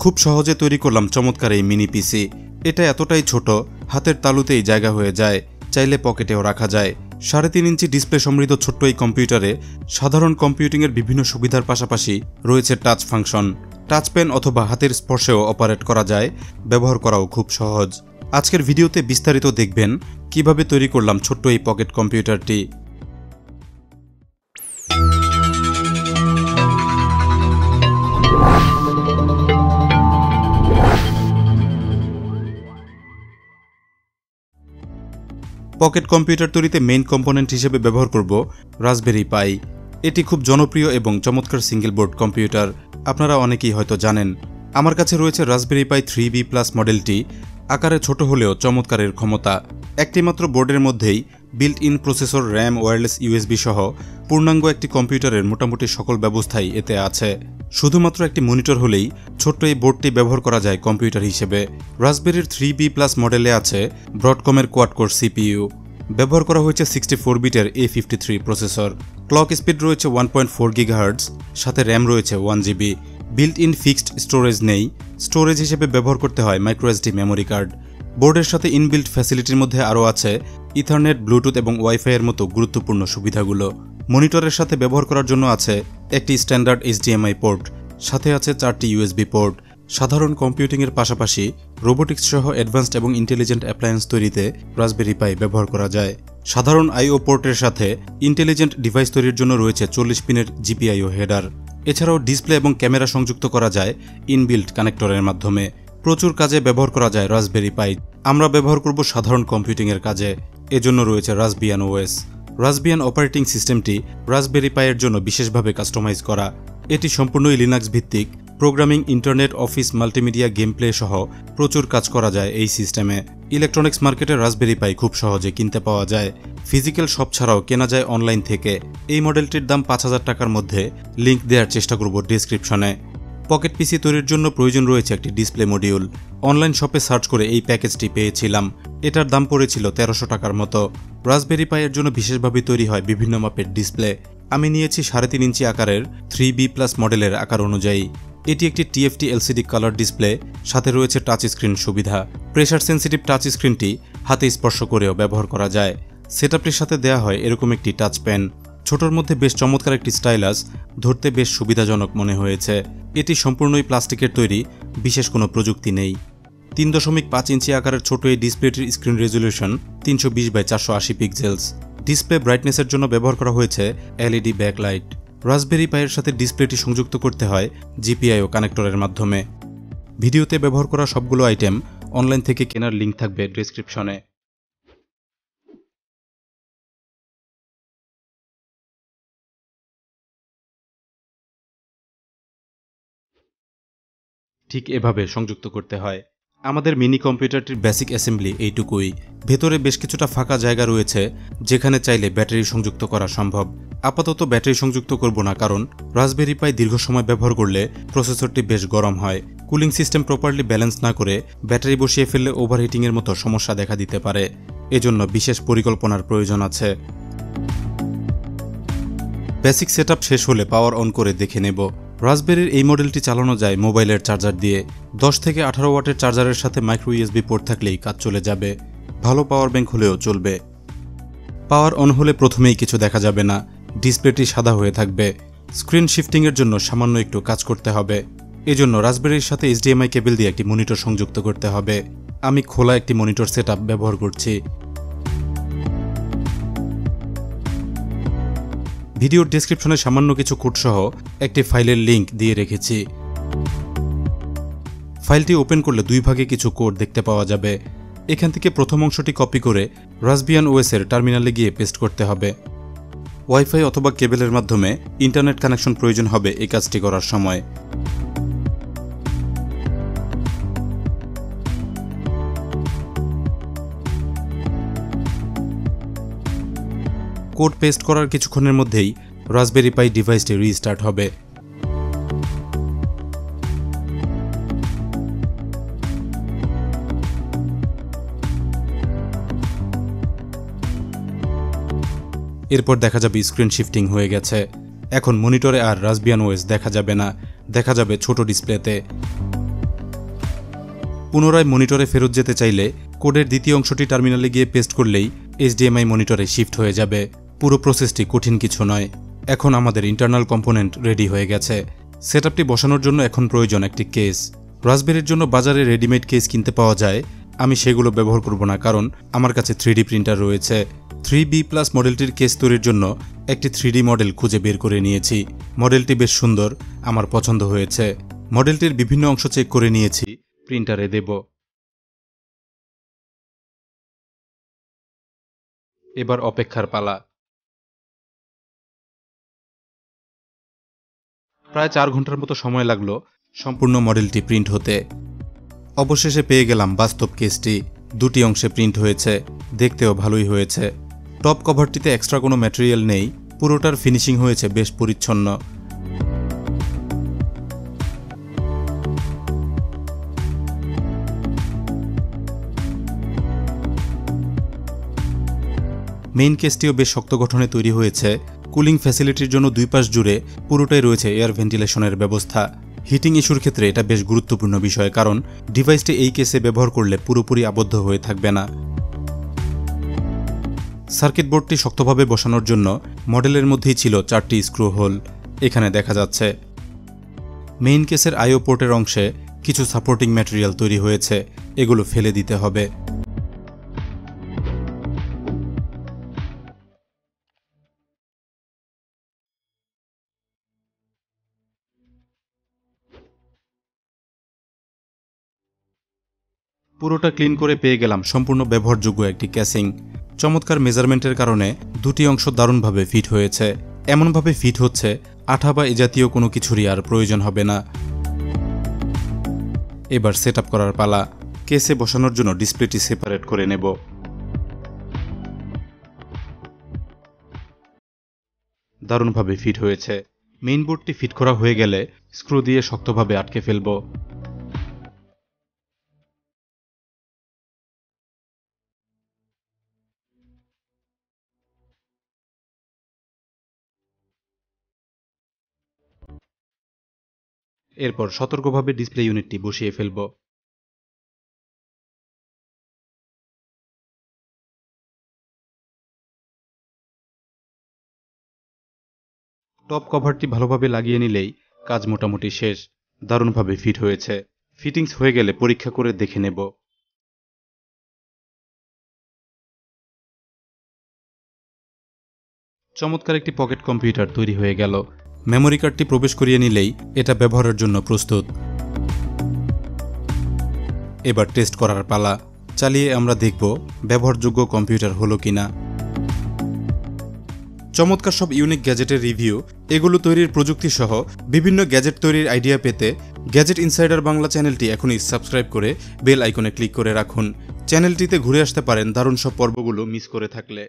খুব সহজে তৈরি করলাম চমৎকার এই মিনি পিসি। এটা এতটাই ছোট, হাতের তালুতেই জায়গা হয়ে যায়, চাইলে পকেটেও রাখা যায়। 3.5 ইঞ্চি ডিসপ্লে সমৃদ্ধ ছোট্ট এই কম্পিউটারে সাধারণ কম্পিউটিংয়ের বিভিন্ন সুবিধার পাশাপাশি রয়েছে টাচ ফাংশন। টাচ পেন অথবা হাতের স্পর্শেও অপারেট করা যায়, ব্যবহার করাও খুব সহজ। আজকের ভিডিওতে বিস্তারিত দেখবেন কিভাবে তৈরি করলাম ছোট্ট এই পকেট কম্পিউটারটি। পকেট কম্পিউটার তৈরিতে মেইন কম্পোনেন্ট হিসেবে ব্যবহার করব রাসবেরি পাই। এটি খুব জনপ্রিয় এবং চমৎকার সিঙ্গেল বোর্ড কম্পিউটার, আপনারা অনেকেই হয়তো জানেন। আমার কাছে রয়েছে রাসবেরি পাই 3B+ মডেলটি। আকারে ছোট হলেও চমৎকারের ক্ষমতা। একটি মাত্র বোর্ডের মধ্যেই built in processor, RAM, wireless USB সহ পূর্ণাঙ্গ একটি কম্পিউটারের মোটামুটি সকল ব্যবস্থাই এতে আছে। শুধুমাত্র একটি মনিটর হলেই ছোট্ট এই বোর্ডটি ব্যবহার করা যায় কম্পিউটার হিসেবে। রাসবেরির 3B+ মডেলে আছে ব্রডকমের কোয়াড কোর CPU। ব্যবহার করা হয়েছে 64 বিটের A53 প্রসেসর। ক্লক স্পিড রয়েছে 1.4 GHz, সাথে র্যাম রয়েছে 1GB। Built in fixed storage নেই, স্টোরেজ হিসেবে ব্যবহার করতে হয় মাইক্রোএসডি মেমোরি কার্ড। বোর্ডের সাথে ইনবিল্ট ফ্যাসিলিটির মধ্যে আরও আছে ইথারনেট, ব্লুটুথ এবং ওয়াইফাই এর মতো গুরুত্বপূর্ণ সুবিধাগুলো। মনিটরের সাথে ব্যবহার করার জন্য আছে একটি স্ট্যান্ডার্ড HDMI পোর্ট, সাথে আছে 4টি USB পোর্ট। সাধারণ কম্পিউটিংয়ের পাশাপাশি রোবোটিক্স সহ অ্যাডভান্সড এবং ইন্টেলিজেন্ট অ্যাপ্লায়েন্স তৈরিতে রাসবেরি পাই ব্যবহার করা যায়। সাধারণ IO পোর্টের সাথে ইন্টেলিজেন্ট ডিভাইস তৈরির জন্য রয়েছে 40 পিনের GPIO হেডার। এছাড়াও ডিসপ্লে এবং ক্যামেরা সংযুক্ত করা যায় ইনবিল্ট কানেক্টরের মাধ্যমে। প্রচুর কাজে ব্যবহার করা যায় রাসবেরি পাই। আমরা ব্যবহার করব সাধারণ কম্পিউটিংয়ের কাজে, এজন্য রয়েছে রাসবিয়ান OS। রাসবিয়ান অপারেটিং সিস্টেমটি রাসবেরি পাইয়ের জন্য বিশেষভাবে কাস্টমাইজ করা। এটি সম্পূর্ণই লিনাক্স ভিত্তিক। Programming, internet, office, multimedia, game play সহ প্রচুর কাজ করা যায় এই সিস্টেমে। ইলেকট্রনিক্স মার্কেটে রাসবেরি পাই খুব সহজে কিনতে পাওয়া যায়। ফিজিক্যাল শপ ছাড়াও কেনা যায় অনলাইন থেকে। এই মডেলটির দাম 5000 টাকার মধ্যে, লিঙ্ক দেওয়ার চেষ্টা করব ডেসক্রিপশনে। পকেট পিসি তৈরির জন্য প্রয়োজন রয়েছে একটি ডিসপ্লে মডিউল। অনলাইন শপে সার্চ করে এই প্যাকেজটি পেয়েছিলাম। এটার দাম পড়েছিল 1300 টাকার মতো। রাসবেরি পাইয়ের জন্য বিশেষভাবে তৈরি হয় বিভিন্ন মাপের ডিসপ্লে। আমি নিয়েছি 3.5 ইঞ্চি আকারের 3B+ মডেলের আকার অনুযায়ী। এটি একটি TFT LCD কালার ডিসপ্লে, সাথে রয়েছে টাচ স্ক্রিন সুবিধা। প্রেসার সেন্সিটিভ টাচ স্ক্রিনটি হাতে স্পর্শ করেও ব্যবহার করা যায়। সেটআপটির সাথে দেয়া হয় এরকম একটি টাচ পেন। ছোটর মধ্যে বেশ চমৎকার একটি স্টাইলাস, ধরতে বেশ সুবিধাজনক মনে হয়েছে। এটি সম্পূর্ণই প্লাস্টিকের তৈরি, বিশেষ কোনো প্রযুক্তি নেই। 3.5 ইঞ্চি আকারের ছোট এই ডিসপ্লেটির screen resolution 320x480 pixels. Display ব্রাইটনেসের জন্য ব্যবহার করা হয়েছে LED ব্যাকলাইট। রাসবেরি পাইয়ের সাথে ডিসপ্লেটি সংযুক্ত করতে হয় GPIO কানেক্টরের মাধ্যমে। ভিডিওতে ব্যবহার করা সবগুলো আইটেম অনলাইন থেকে কেনার লিঙ্ক থাকবে ডেসক্রিপশনে। ঠিক এভাবে সংযুক্ত করতে হয়। আমাদের মিনি কম্পিউটারটির বেসিক অ্যাসেম্বলি এইটুকুই। ভেতরে বেশ কিছুটা ফাঁকা জায়গা রয়েছে যেখানে চাইলে ব্যাটারি সংযুক্ত করা সম্ভব। আপাতত ব্যাটারি সংযুক্ত করব না, কারণ রাসবেরি পাই দীর্ঘ সময় ব্যবহার করলে প্রসেসরটি বেশ গরম হয়। কুলিং সিস্টেম প্রপারলি ব্যালেন্স না করে ব্যাটারি বসিয়ে ফেললে ওভারহিটিংয়ের মতো সমস্যা দেখা দিতে পারে। এজন্য বিশেষ পরিকল্পনার প্রয়োজন আছে। বেসিক সেটআপ শেষ হলে পাওয়ার অন করে দেখে নেব। রাসবেরির এই মডেলটি চালানো যায় মোবাইলের চার্জার দিয়ে। 10 থেকে 18 ওয়াটের চার্জারের সাথে মাইক্রো USB পোর্ট থাকলেই কাজ চলে যাবে। ভালো পাওয়ার ব্যাংক হলেও চলবে। পাওয়ার অন হলে প্রথমেই কিছু দেখা যাবে না, ডিসপ্লেটি সাদা হয়ে থাকবে। স্ক্রিন শিফটিংয়ের জন্য সামান্য একটু কাজ করতে হবে। এজন্য রাসবেরির সাথে HDMI কেবল দিয়ে একটি মনিটর সংযুক্ত করতে হবে। আমি খোলা একটি মনিটর সেটআপ ব্যবহার করছি। ভিডিওর ডেসক্রিপশনে সামান্য কিছু কোড সহ একটি ফাইলের লিঙ্ক দিয়ে রেখেছি। ফাইলটি ওপেন করলে 2 ভাগে কিছু কোড দেখতে পাওয়া যাবে। এখান থেকে প্রথম অংশটি কপি করে রাসবিয়ান OS এর টার্মিনালে গিয়ে পেস্ট করতে হবে। ওয়াইফাই অথবা কেবলের মাধ্যমে ইন্টারনেট কানেকশন প্রয়োজন হবে এই কাজটি করার সময়। কোড পেস্ট করার কিছুক্ষণের মধ্যেই রাসবেরি পাই ডিভাইসটি রিস্টার্ট হবে। এরপর দেখা যাবে স্ক্রিন শিফটিং হয়ে গেছে। এখন মনিটরে আর রাসবিয়ান OS দেখা যাবে না, দেখা যাবে ছোট ডিসপ্লেতে। পুনরায় মনিটরে ফেরত যেতে চাইলে কোডের দ্বিতীয় অংশটি টার্মিনালে গিয়ে পেস্ট করলেই HDMI মনিটরে শিফট হয়ে যাবে। পুরো প্রসেসটি কঠিন কিছু নয়। এখন আমাদের ইন্টারনাল কম্পোনেন্ট রেডি হয়ে গেছে। সেটআপটি বসানোর জন্য এখন প্রয়োজন একটি কেস। রাসবেরির জন্য বাজারে রেডিমেড কেস কিনতে পাওয়া যায়। আমি সেগুলো ব্যবহার করব না, কারণ আমার কাছে 3D প্রিন্টার রয়েছে। 3B+ মডেলটির কেস তৈরির জন্য একটি 3D মডেল খুঁজে বের করে নিয়েছি। মডেলটি বেশ সুন্দর, আমার পছন্দ হয়েছে। মডেলটির বিভিন্ন অংশ চেক করে নিয়েছি, প্রিন্টারে দেব। এবার অপেক্ষার পালা। প্রায় 4 ঘন্টার মতো সময় লাগলো সম্পূর্ণ মডেলটি প্রিন্ট হতে। অবশেষে পেয়ে গেলাম বাস্তব কেসটি। 2টি অংশে প্রিন্ট হয়েছে, দেখতেও ভালোই হয়েছে। টপ কভারটিতে এক্সট্রা কোনো ম্যাটেরিয়াল নেই, পুরোটার ফিনিশিং হয়েছে বেশ পরিচ্ছন্ন। মেইন কেসটিও বেশ শক্ত গঠনে তৈরি হয়েছে। কুলিং ফ্যাসিলিটির জন্য 2 পাশ জুড়ে পুরোটাই রয়েছে এয়ার ভেন্টিলেশনের ব্যবস্থা। হিটিং ইস্যুর ক্ষেত্রে এটা বেশ গুরুত্বপূর্ণ বিষয়, কারণ ডিভাইসটি এই কেসে ব্যবহার করলে পুরোপুরি আবদ্ধ হয়ে থাকবে না। সার্কিট বোর্ডটি শক্তভাবে বসানোর জন্য মডেলের মধ্যেই ছিল 4টি স্ক্রু হোল, এখানে দেখা যাচ্ছে। মেইন কেসের আইও পোর্টের অংশে কিছু সাপোর্টিং ম্যাটেরিয়াল তৈরি হয়েছে, এগুলো ফেলে দিতে হবে। পুরোটা ক্লিন করে পেয়ে গেলাম সম্পূর্ণ ব্যবহারযোগ্য একটি ক্যাসিং। চমৎকার মেজারমেন্টের কারণে 2টি অংশ দারুণভাবে ফিট হয়েছে। এমনভাবে ফিট হচ্ছে আঠা বা এ জাতীয় কোনো কিছুরই আর প্রয়োজন হবে না। এবার সেটআপ করার পালা। কেসে বসানোর জন্য ডিসপ্লেটি সেপারেট করে নেব। দারুণভাবে ফিট হয়েছে। মেইন বোর্ডটি ফিট করা হয়ে গেলে স্ক্রু দিয়ে শক্তভাবে আটকে ফেলব। এরপর সতর্কভাবে ডিসপ্লে ইউনিটটি বসিয়ে ফেলব। টপ কভারটি ভালোভাবে লাগিয়ে নিলেই কাজ মোটামুটি শেষ। দারুণভাবে ফিট হয়েছে। ফিটিংস হয়ে গেলে পরীক্ষা করে দেখে নেব। চমৎকার একটি পকেট কম্পিউটার তৈরি হয়ে গেল। মেমোরি কার্ডটি প্রবেশ করিয়ে নিলেই এটা ব্যবহারের জন্য প্রস্তুত। এবার টেস্ট করার পালা। চালিয়ে আমরা দেখব ব্যবহারযোগ্য কম্পিউটার হলো কিনা। চমৎকার সব ইউনিক গ্যাজেটের রিভিউ, এগুলো তৈরির প্রযুক্তি সহ বিভিন্ন গ্যাজেট তৈরির আইডিয়া পেতে গ্যাজেট ইনসাইডার বাংলা চ্যানেলটি এখনই সাবস্ক্রাইব করে বেল আইকনে ক্লিক করে রাখুন। চ্যানেলটিতে ঘুরে আসতে পারেন দারুণ সব পর্বগুলো মিস করে থাকলে।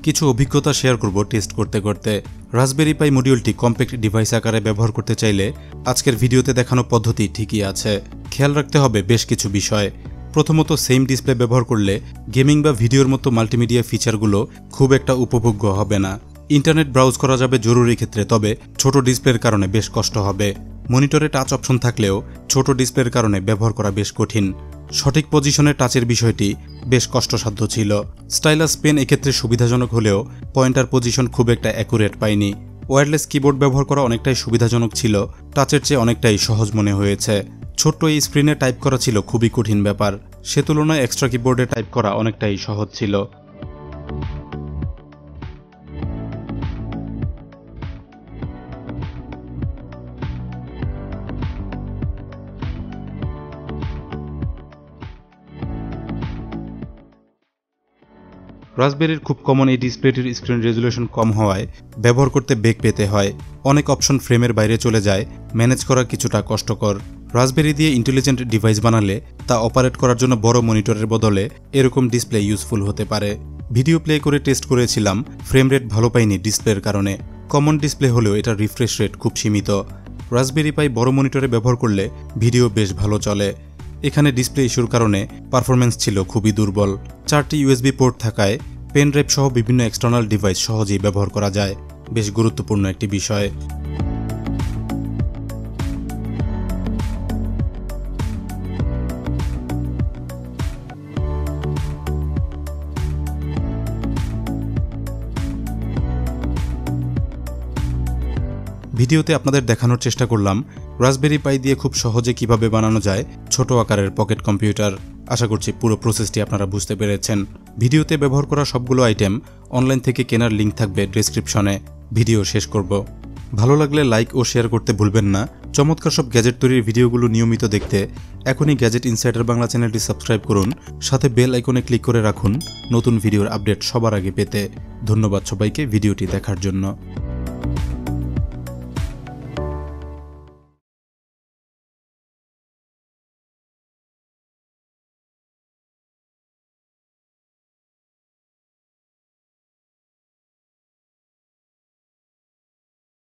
কিছু অভিজ্ঞতা শেয়ার করব টেস্ট করতে করতে। রাসবেরি পাই মডিউলটি কম্প্যাক্ট ডিভাইস আকারে ব্যবহার করতে চাইলে আজকের ভিডিওতে দেখানো পদ্ধতি ঠিকই আছে। খেয়াল রাখতে হবে বেশ কিছু বিষয়। প্রথমত, সেম ডিসপ্লে ব্যবহার করলে গেমিং বা ভিডিওর মতো মাল্টিমিডিয়া ফিচারগুলো খুব একটা উপভোগ্য হবে না। ইন্টারনেট ব্রাউজ করা যাবে জরুরি ক্ষেত্রে, তবে ছোট ডিসপ্লের কারণে বেশ কষ্ট হবে। মনিটরে টাচ অপশন থাকলেও ছোট ডিসপ্লের কারণে ব্যবহার করা বেশ কঠিন। সঠিক পজিশনে টাচের বিষয়টি বেশ কষ্টসাধ্য ছিল। স্টাইলাস পেন এক্ষেত্রে সুবিধাজনক হলেও পয়েন্টার পজিশন খুব একটা অ্যাকুরেট পাইনি। ওয়্যারলেস কিবোর্ড ব্যবহার করা অনেকটাই সুবিধাজনক ছিল, টাচের চেয়ে অনেকটাই সহজ মনে হয়েছে। ছোট্ট এই স্ক্রিনে টাইপ করা ছিল খুবই কঠিন ব্যাপার, সে তুলনায় এক্সট্রা কিবোর্ডে টাইপ করা অনেকটাই সহজ ছিল। রাসবেরির খুব কমন এই ডিসপ্লেটির স্ক্রিন রেজুলেশন কম হওয়ায় ব্যবহার করতে বেগ পেতে হয়। অনেক অপশন ফ্রেমের বাইরে চলে যায়, ম্যানেজ করা কিছুটা কষ্টকর। রাসবেরি দিয়ে ইন্টেলিজেন্ট ডিভাইস বানালে তা অপারেট করার জন্য বড় মনিটরের বদলে এরকম ডিসপ্লে ইউজফুল হতে পারে। ভিডিও প্লে করে টেস্ট করেছিলাম, ফ্রেম রেট ভালো পাইনি ডিসপ্লের কারণে। কমন ডিসপ্লে হলেও এটার রিফ্রেশ রেট খুব সীমিত। রাসবেরি পাই বড় মনিটরে ব্যবহার করলে ভিডিও বেশ ভালো চলে। এখানে ডিসপ্লে ইস্যুর কারণে পারফরমেন্স ছিল খুবই দুর্বল। 4টি ইউএসবি পোর্ট থাকায় পেন ড্রাইভ সহ বিভিন্ন এক্সটার্নাল ডিভাইস সহজেই ব্যবহার করা যায়, বেশ গুরুত্বপূর্ণ একটি বিষয়। ভিডিওতে আপনাদের দেখানোর চেষ্টা করলাম রাসবেরি পাই দিয়ে খুব সহজে কিভাবে বানানো যায় ছোট আকারের পকেট কম্পিউটার। আশা করছি পুরো প্রসেসটি আপনারা বুঝতে পেরেছেন। ভিডিওতে ব্যবহার করা সবগুলো আইটেম অনলাইন থেকে কেনার লিঙ্ক থাকবে ডেসক্রিপশনে। ভিডিও শেষ করব। ভালো লাগলে লাইক ও শেয়ার করতে ভুলবেন না। চমৎকার সব গ্যাজেট তৈরির ভিডিওগুলো নিয়মিত দেখতে এখনই গ্যাজেট ইনসাইডার বাংলা চ্যানেলটি সাবস্ক্রাইব করুন, সাথে বেল আইকনে ক্লিক করে রাখুন নতুন ভিডিওর আপডেট সবার আগে পেতে। ধন্যবাদ সবাইকে ভিডিওটি দেখার জন্য।